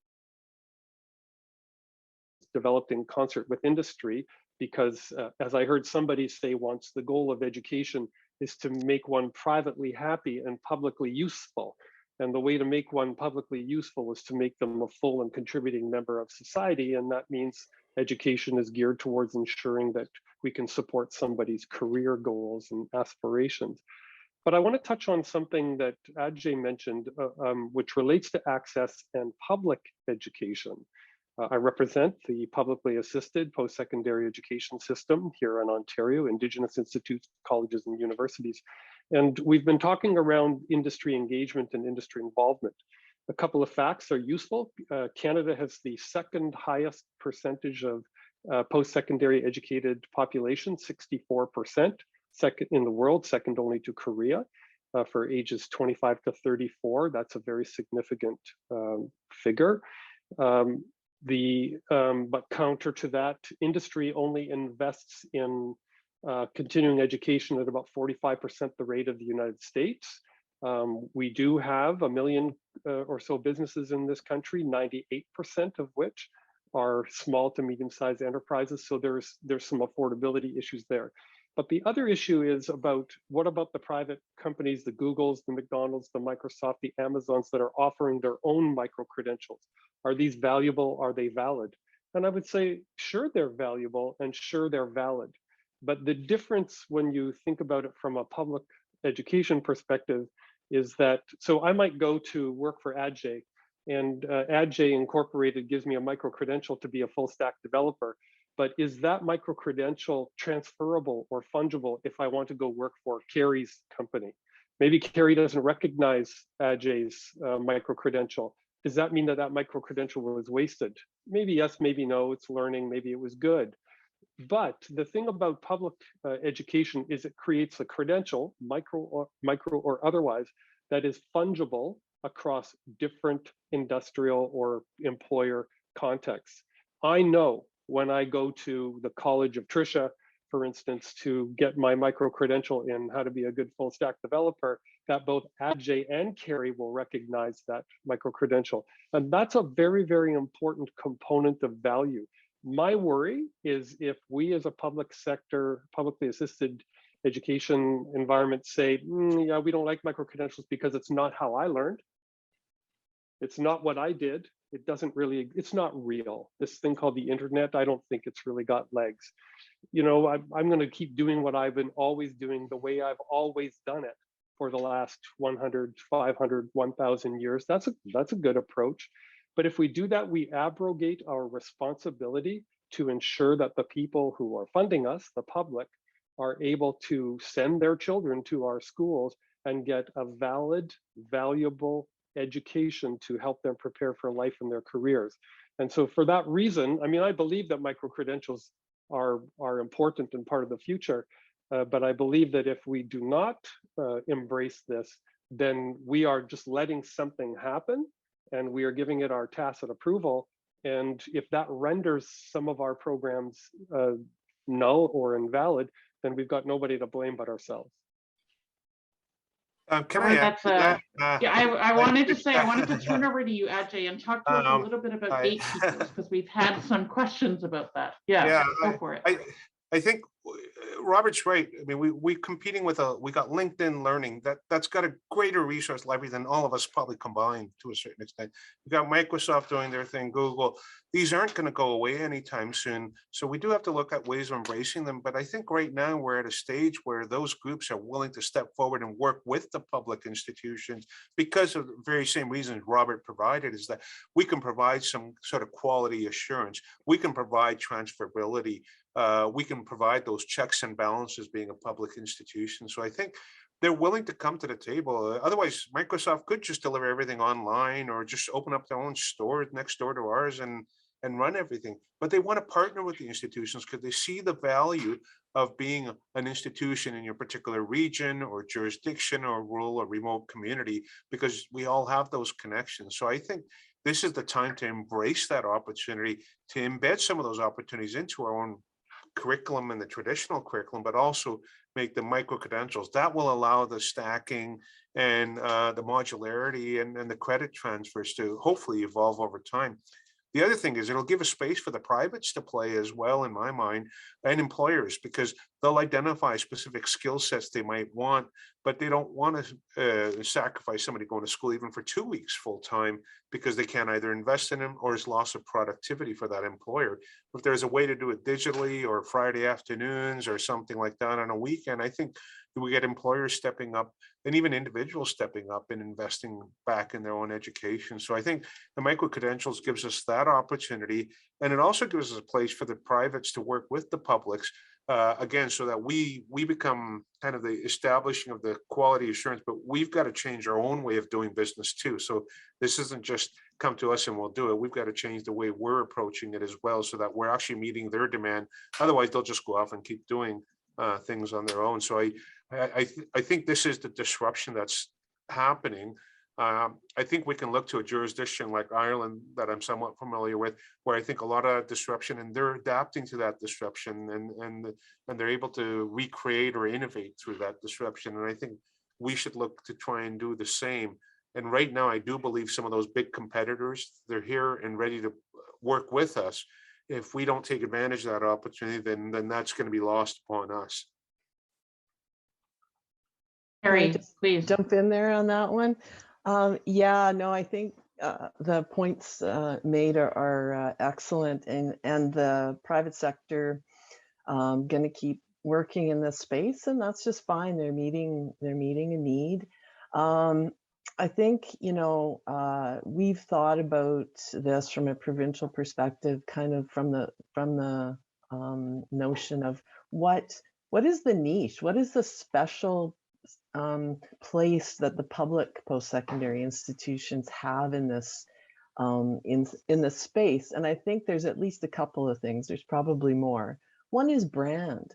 S4: developed in concert with industry, because as I heard somebody say once, the goal of education is to make one privately happy and publicly useful. And the way to make one publicly useful is to make them a full and contributing member of society. And that means education is geared towards ensuring that we can support somebody's career goals and aspirations. But I want to touch on something that Ajay mentioned, which relates to access and public education. I represent the publicly assisted post-secondary education system here in Ontario, Indigenous institutes, colleges, and universities. And we've been talking around industry engagement and industry involvement. A couple of facts are useful. Canada has the second highest percentage of post-secondary educated population, 64%, second in the world, second only to Korea. for ages 25 to 34. That's a very significant figure. But counter to that, industry only invests in continuing education at about 45% the rate of the United States. We do have 1 million or so businesses in this country, 98% of which are small to medium-sized enterprises. So there's some affordability issues there. But the other issue is about what about the private companies, the Googles, the McDonald's, the Microsoft, the Amazons that are offering their own micro-credentials? Are these valuable? Are they valid? And I would say, sure, they're valuable and sure, they're valid. But the difference when you think about it from a public education perspective is that, so I might go to work for AdJ, and AdJ Incorporated gives me a micro-credential to be a full stack developer. But is that micro-credential transferable or fungible if I want to go work for Carrie's company? Maybe Carrie doesn't recognize AdJ's micro-credential. Does that mean that that micro-credential was wasted? Maybe yes, maybe no, it's learning, maybe it was good. But the thing about public education is it creates a credential, micro or otherwise, that is fungible across different industrial or employer contexts. I know when I go to the College of Tricia, for instance, to get my micro-credential in how to be a good full stack developer, that both AdJ and Carrie will recognize that micro-credential. And that's a very, very important component of value. My worry is if we as a public sector, publicly assisted education environment say, yeah, we don't like micro-credentials because it's not how I learned. It's not what I did. It doesn't really, it's not real. This thing called the internet, I don't think it's really got legs. You know, I'm going to keep doing what I've been always doing the way I've always done it for the last 100, 500, 1,000 years. That's a good approach. But if we do that, we abrogate our responsibility to ensure that the people who are funding us, the public, are able to send their children to our schools and get a valid, valuable education to help them prepare for life and their careers. And so for that reason, I mean, I believe that micro-credentials are important and part of the future, but I believe that if we do not embrace this, then we are just letting something happen and we are giving it our tacit approval. And if that renders some of our programs null or invalid, then we've got nobody to blame but ourselves.
S5: Can I add to that?
S3: Yeah, I wanted to say, I wanted to turn over to you, Ajay, and talk to us a little bit about gatekeepers, because we've had some questions about that. Yeah, go for it.
S5: I think Robert's right. I mean, we're competing with we got LinkedIn Learning that's got a greater resource library than all of us probably combined to a certain extent. We got Microsoft doing their thing, Google. These aren't going to go away anytime soon. So we do have to look at ways of embracing them. But I think right now we're at a stage where those groups are willing to step forward and work with the public institutions because of the very same reasons Robert provided, is that we can provide some sort of quality assurance. We can provide transferability. We can provide those checks and balances being a public institution. So I think they're willing to come to the table. Otherwise, Microsoft could just deliver everything online or just open up their own store next door to ours and run everything. But they want to partner with the institutions because they see the value of being an institution in your particular region or jurisdiction or rural or remote community, because we all have those connections. So I think this is the time to embrace that opportunity, to embed some of those opportunities into our own curriculum and the traditional curriculum, but also make the micro-credentials. That will allow the stacking and the modularity and the credit transfers to hopefully evolve over time. The other thing is it'll give a space for the privates to play as well, in my mind, and employers, because they'll identify specific skill sets they might want, but they don't want to sacrifice somebody going to school even for 2 weeks full time because they can't either invest in them or there's loss of productivity for that employer. If there's a way to do it digitally or Friday afternoons or something like that on a weekend, I think we get employers stepping up and even individuals stepping up and investing back in their own education. So I think the micro-credentials gives us that opportunity. And it also gives us a place for the privates to work with the publics, again, so that we become kind of the establishing of the quality assurance, but we've got to change our own way of doing business too. So this isn't just come to us and we'll do it. We've got to change the way we're approaching it as well, so that we're actually meeting their demand. Otherwise, they'll just go off and keep doing things on their own. So I think this is the disruption that's happening. I think we can look to a jurisdiction like Ireland that I'm somewhat familiar with, where I think a lot of disruption, and they're adapting to that disruption, and they're able to recreate or innovate through that disruption. And I think we should look to try and do the same. And right now, I do believe some of those big competitors, they're here and ready to work with us. If we don't take advantage of that opportunity, then that's going to be lost upon us.
S6: Can I
S3: Carrie,
S6: just
S3: please.
S6: jump in there on that one? Yeah, no, I think the points made are excellent, and the private sector going to keep working in this space, and that's just fine. They're meeting a need. I think, you know, we've thought about this from a provincial perspective, kind of from the notion of what is the niche, what is the special place that the public post-secondary institutions have in this in this space. And I think there's at least a couple of things. There's probably more. One is brand.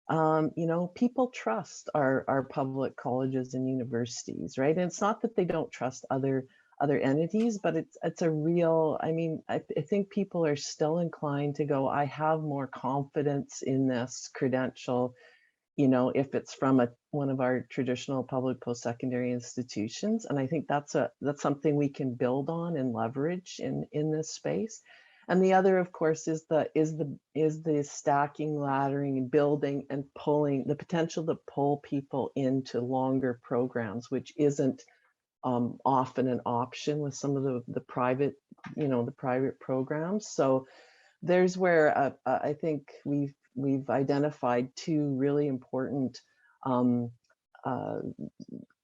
S6: You know, people trust our public colleges and universities, right? And it's not that they don't trust other entities, but it's a real, I mean, I think people are still inclined to go, I have more confidence in this credential, you know, if it's from one of our traditional public post-secondary institutions. And I think that's something we can build on and leverage in this space. And the other, of course, is the stacking, laddering, and building and pulling, the potential to pull people into longer programs, which isn't often an option with some of the private, you know, the private programs. So there's where I think we've identified two really important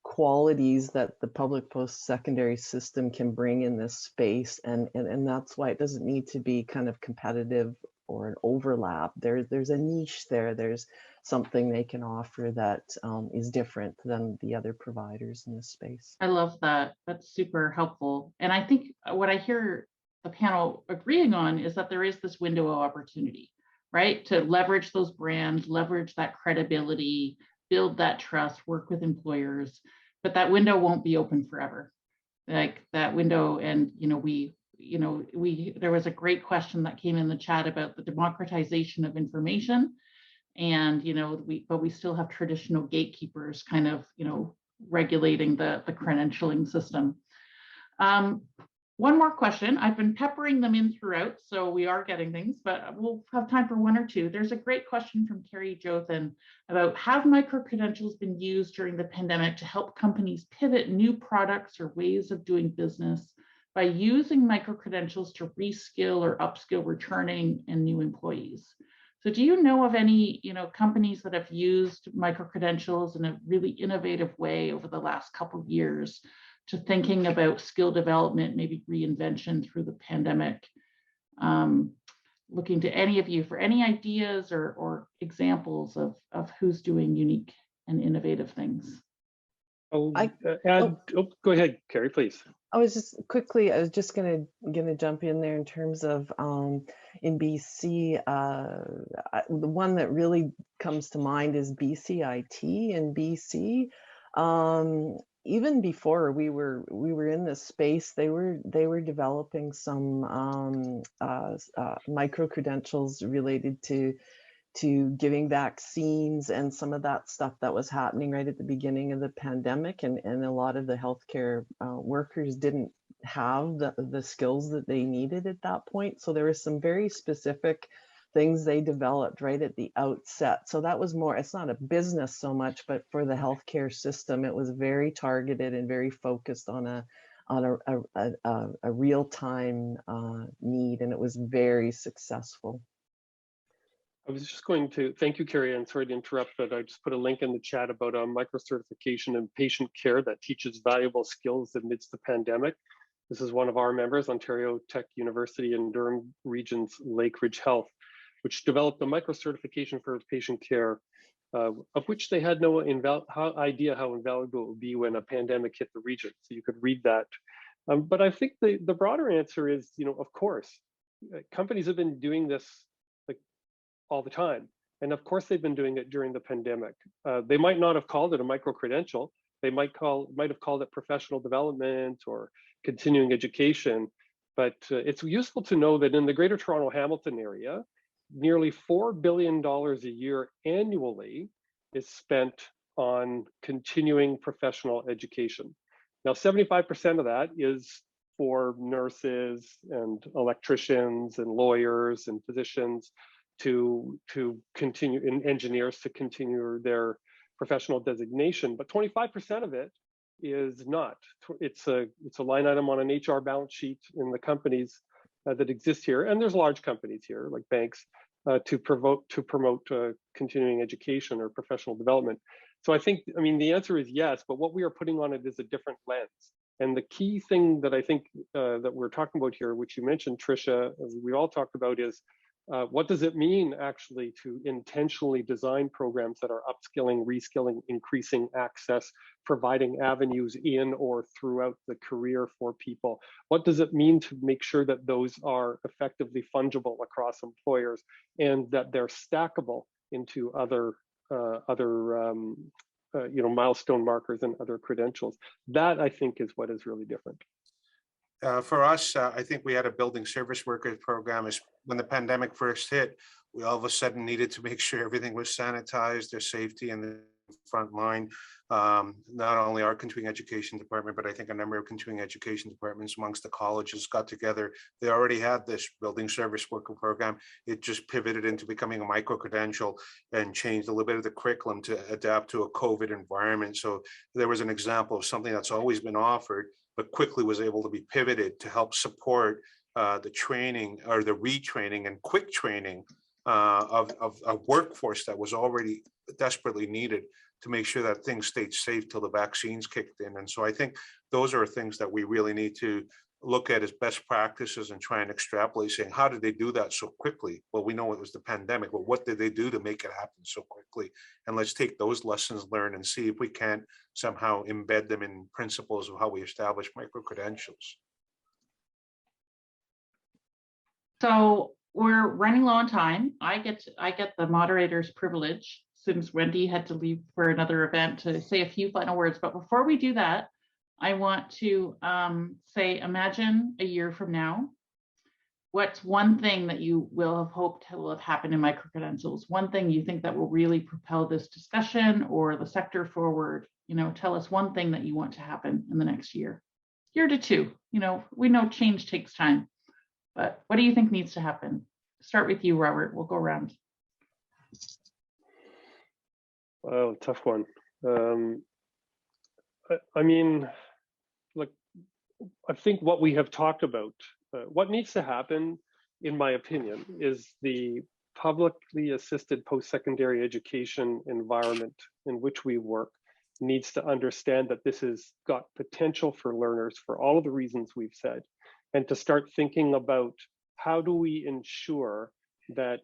S6: qualities that the public post-secondary system can bring in this space, and that's why it doesn't need to be kind of competitive or an overlap. There's a niche there. There's something they can offer that is different than the other providers in this space.
S3: I love that. That's super helpful. And I think what I hear the panel agreeing on is that there is this window of opportunity, right? To leverage those brands, leverage that credibility, build that trust, work with employers, but that window won't be open forever. Like that window, and there was a great question that came in the chat about the democratization of information, and we still have traditional gatekeepers kind of regulating the credentialing system. One more question. I've been peppering them in throughout, so we are getting things, but we'll have time for one or two. There's a great question from Carrie Jothan about, have microcredentials been used during the pandemic to help companies pivot new products or ways of doing business by using microcredentials to reskill or upskill returning and new employees? So do you know of any companies that have used microcredentials in a really innovative way over the last couple of years to thinking about skill development, maybe reinvention through the pandemic? Looking to any of you for any ideas or examples of who's doing unique and innovative things.
S4: Go ahead, Carrie, please.
S6: I was just gonna jump in there in terms of in BC. The one that really comes to mind is BCIT in BC. Even before we were in this space, they were developing some micro credentials related to giving vaccines and some of that stuff that was happening right at the beginning of the pandemic, and a lot of the healthcare workers didn't have the skills that they needed at that point. So there was some very specific things they developed right at the outset. So that was more, it's not a business so much, but for the healthcare system, it was very targeted and very focused on a real-time need, and it was very successful.
S4: I was just going to thank you, Carrie, and sorry to interrupt, but I just put a link in the chat about micro-certification in patient care that teaches valuable skills amidst the pandemic. This is one of our members, Ontario Tech University and Durham Region's Lake Ridge Health, which developed a micro-certification for patient care, of which they had no idea how invaluable it would be when a pandemic hit the region. So you could read that. But I think the broader answer is, of course, companies have been doing this all the time. And of course, they've been doing it during the pandemic. They might not have called it a microcredential. They might have called it professional development or continuing education. But it's useful to know that in the Greater Toronto Hamilton area, nearly $4 billion a year annually is spent on continuing professional education. Now, 75% of that is for nurses and electricians and lawyers and physicians to continue, and engineers to continue their professional designation, but 25% of it is not. It's a line item on an HR balance sheet in the companies that exist here, and there's large companies here like banks to promote continuing education or professional development. So I mean, the answer is yes, but what we are putting on it is a different lens. And the key thing that I think that we're talking about here, which you mentioned, Tricia, as we all talked about, is what does it mean actually to intentionally design programs that are upskilling, reskilling, increasing access, providing avenues in or throughout the career for people? What does it mean to make sure that those are effectively fungible across employers and that they're stackable into other milestone markers and other credentials? That, I think, is what is really different.
S5: For us, I think we had a building service workers program. When the pandemic first hit, we all of a sudden needed to make sure everything was sanitized, their safety in the front line. Not only our continuing education department, but I think a number of continuing education departments amongst the colleges got together. They already had this building service worker program. It just pivoted into becoming a micro-credential and changed a little bit of the curriculum to adapt to a COVID environment. So there was an example of something that's always been offered, but quickly was able to be pivoted to help support the training or the retraining and quick training of a workforce that was already desperately needed to make sure that things stayed safe till the vaccines kicked in. And so I think those are things that we really need to look at as best practices and try and extrapolate, saying, how did they do that so quickly? Well, we know it was the pandemic, but what did they do to make it happen so quickly? And let's take those lessons learned and see if we can't somehow embed them in principles of how we establish micro-credentials.
S3: So we're running low on time. I get the moderator's privilege, since Wendy had to leave for another event, to say a few final words. But before we do that, I want to say, imagine a year from now, what's one thing that you will have hoped will have happened in microcredentials? One thing you think that will really propel this discussion or the sector forward? Tell us one thing that you want to happen in the next year to two. We know change takes time, but what do you think needs to happen? Start with you, Robert. We'll go around.
S4: Well, tough one. I mean, like, I think what we have talked about, what needs to happen, in my opinion, is the publicly assisted post-secondary education environment in which we work needs to understand that this has got potential for learners for all of the reasons we've said, and to start thinking about how do we ensure that,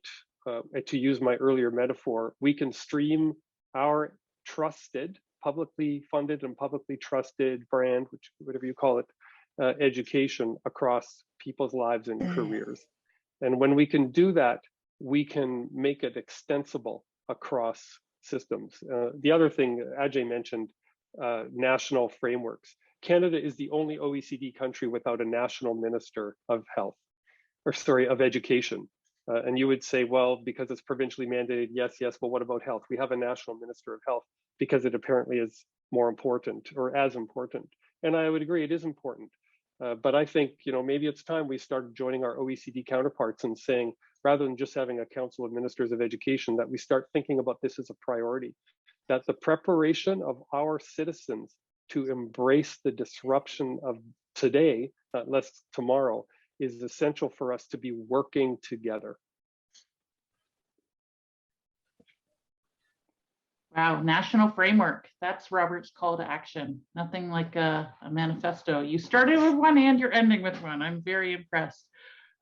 S4: to use my earlier metaphor, we can stream our trusted, publicly funded and publicly trusted brand, whatever you call it, education across people's lives and careers. And when we can do that, we can make it extensible across systems. The other thing Ajay mentioned, national frameworks. Canada is the only OECD country without a national minister of of education. And you would say, well, because it's provincially mandated, yes, but what about health? We have a national minister of health because it apparently is more important or as important. And I would agree, it is important. But I think, maybe it's time we started joining our OECD counterparts and saying, rather than just having a council of ministers of education, that we start thinking about this as a priority, that the preparation of our citizens to embrace the disruption of today, not less tomorrow, is essential for us to be working together.
S3: Wow, national framework. That's Robert's call to action. Nothing like a manifesto. You started with one and you're ending with one. I'm very impressed.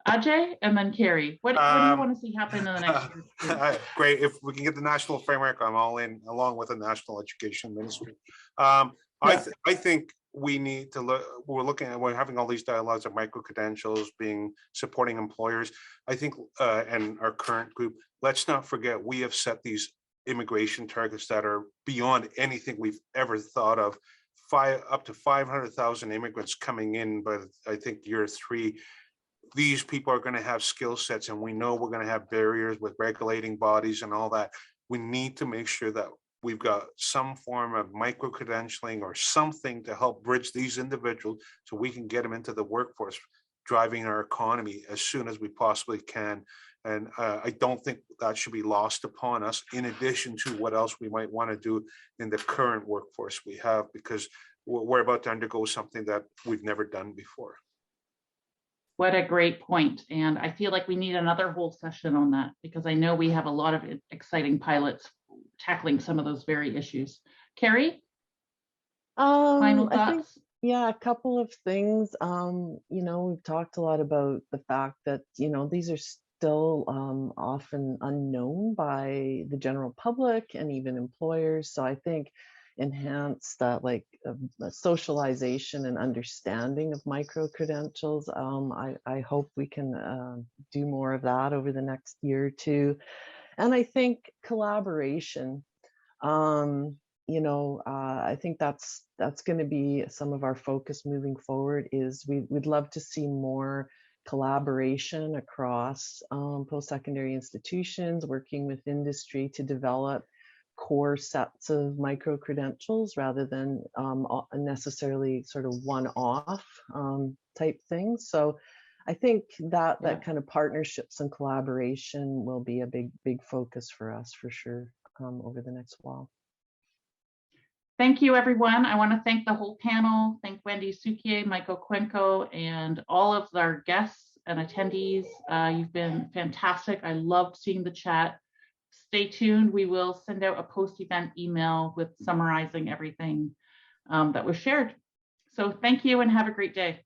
S3: Ajay and then Carrie, what do you want to see happen in the next year?
S5: Great. If we can get the national framework, I'm all in, along with the national education ministry. I think we need to look, we're having all these dialogues of micro-credentials supporting employers. I think, and our current group, let's not forget, we have set these immigration targets that are beyond anything we've ever thought of. Up to 500,000 immigrants coming in, but I think year 3, these people are going to have skill sets, and we know we're going to have barriers with regulating bodies and all that. We need to make sure that we've got some form of micro-credentialing or something to help bridge these individuals so we can get them into the workforce, driving our economy as soon as we possibly can. And I don't think that should be lost upon us, in addition to what else we might want to do in the current workforce we have, because we're about to undergo something that we've never done before.
S3: What a great point. And I feel like we need another whole session on that, because I know we have a lot of exciting pilots tackling some of those very issues. Carrie, final
S6: I think,
S3: thoughts?
S6: yeah, a couple of things. We've talked a lot about the fact that, these are still often unknown by the general public and even employers. So I think enhance that socialization and understanding of micro-credentials. I hope we can do more of that over the next year or two. And I think collaboration. I think that's going to be some of our focus moving forward. Is we'd love to see more collaboration across post-secondary institutions, working with industry to develop core sets of micro-credentials rather than necessarily sort of one-off type things. So I think that kind of partnerships and collaboration will be a big focus for us for sure over the next while.
S3: Thank you, everyone. I want to thank the whole panel. Thank Wendy Sukier, Michael Cuenco, and all of our guests and attendees. You've been fantastic. I loved seeing the chat. Stay tuned. We will send out a post-event email with summarizing everything that was shared. So thank you and have a great day.